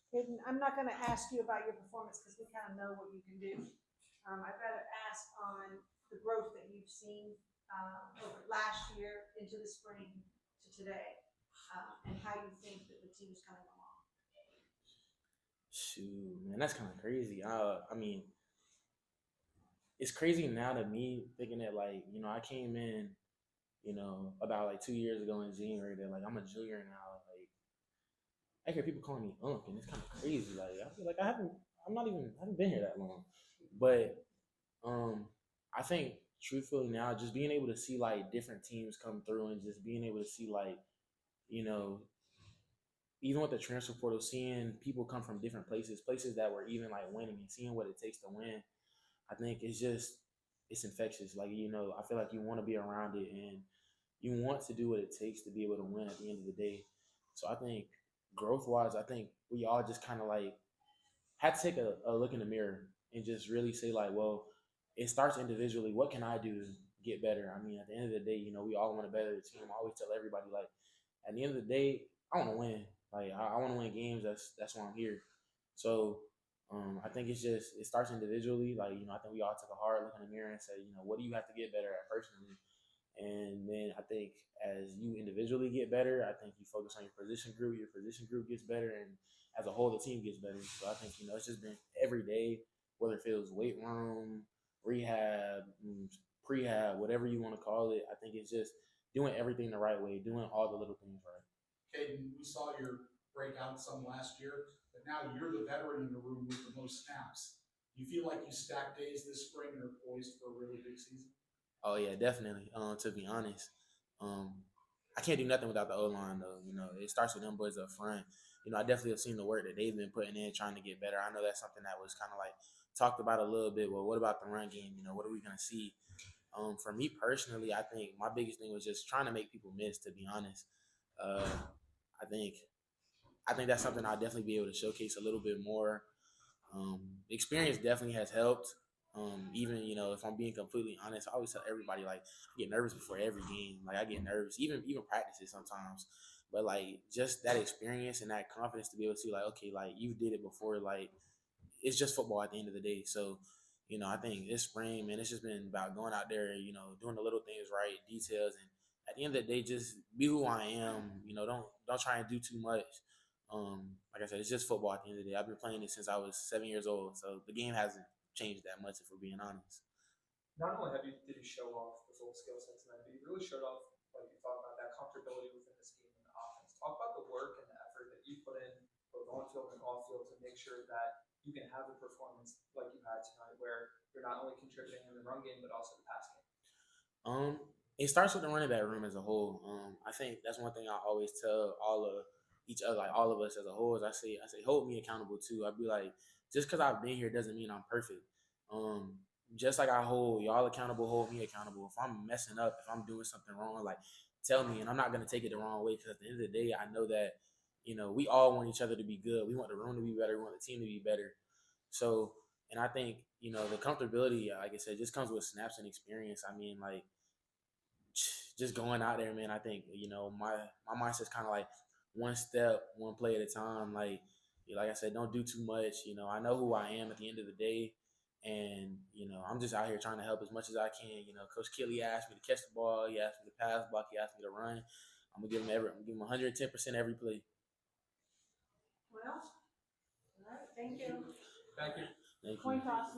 Kaden, I'm not gonna ask you about your performance because we kind of know what you can do. I'd rather ask on the growth that you've seen over last year into the spring to today, and how you think that the team's coming along. Shoot, man, that's kind of crazy. I mean, it's crazy now to me thinking that like I came in about like 2 years ago in January that like I'm a junior now. Like I hear people calling me Unc, and it's kind of crazy. Like I feel like I haven't been here that long, but um, I think truthfully now just being able to see like different teams come through and just being able to see like you know even with the transfer portal, seeing people come from different places, places that were even like winning and seeing what it takes to win, I think it's infectious. Like I feel like you want to be around it and you want to do what it takes to be able to win at the end of the day. So I think growth wise, I think we all just kind of like had to take a look in the mirror and just really say like, well, it starts individually. What can I do to get better? I mean, at the end of the day, we all want to better the team. I always tell everybody like, at the end of the day, I want to win. Like I want to win games. That's why I'm here. So I think it starts individually. Like I think we all took a hard look in the mirror and said, what do you have to get better at personally? And then I think as you individually get better, I think you focus on your position group. Your position group gets better, and as a whole, the team gets better. So I think it's just been every day, whether it feels weight room, rehab, prehab, whatever you want to call it. I think it's just doing everything the right way, doing all the little things right. Kaden, we saw your breakout some last year, but now you're the veteran in the room with the most snaps. Do you feel like you stacked days this spring and are poised for a really big season? Oh yeah, definitely. To be honest, um, I can't do nothing without the O line though. It starts with them boys up front. I definitely have seen the work that they've been putting in, trying to get better. I know that's something that was kind of like talked about a little bit. Well, what about the run game? What are we gonna see? For me personally, I think my biggest thing was just trying to make people miss. To be honest, uh, I think I think that's something I'll definitely be able to showcase a little bit more. Experience definitely has helped. Even if I'm being completely honest, I always tell everybody like I get nervous before every game. Like I get nervous, even practices sometimes. But like just that experience and that confidence to be able to see like okay, like you did it before. Like it's just football at the end of the day. So I think this spring, man, it's just been about going out there, doing the little things right, details, and at the end of the day, just be who I am. Don't try and do too much. Like I said, it's just football at the end of the day. I've been playing it since I was 7 years old, so the game hasn't changed that much, if we're being honest. Not only did you show off the full skill sets tonight, but you really showed off, like you talked about, that comfortability within the scheme and the offense. Talk about the work and the effort that you put in both on field and off field to make sure that you can have a performance like you had tonight, where you're not only contributing in the run game but also the pass game. Um, it starts with the running back room as a whole. I think that's one thing I always tell all of each other, like all of us as a whole, is I say, hold me accountable too. I'd be like, just because I've been here doesn't mean I'm perfect. Um, just like I hold y'all accountable, hold me accountable. If I'm messing up, if I'm doing something wrong, like tell me, and I'm not gonna take it the wrong way. Because at the end of the day, I know that we all want each other to be good. We want the room to be better. We want the team to be better. So, and I think the comfortability, like I said, just comes with snaps and experience. I mean, like just going out there, man. I think my mindset's kind of like one step, one play at a time. Like I said, don't do too much. I know who I am at the end of the day, and I'm just out here trying to help as much as I can. Coach Kelly asked me to catch the ball. He asked me to pass block. He asked me to run. I'm gonna give him 110% every play. Well, all right, thank you. Thank you. Thank Coin you. toss.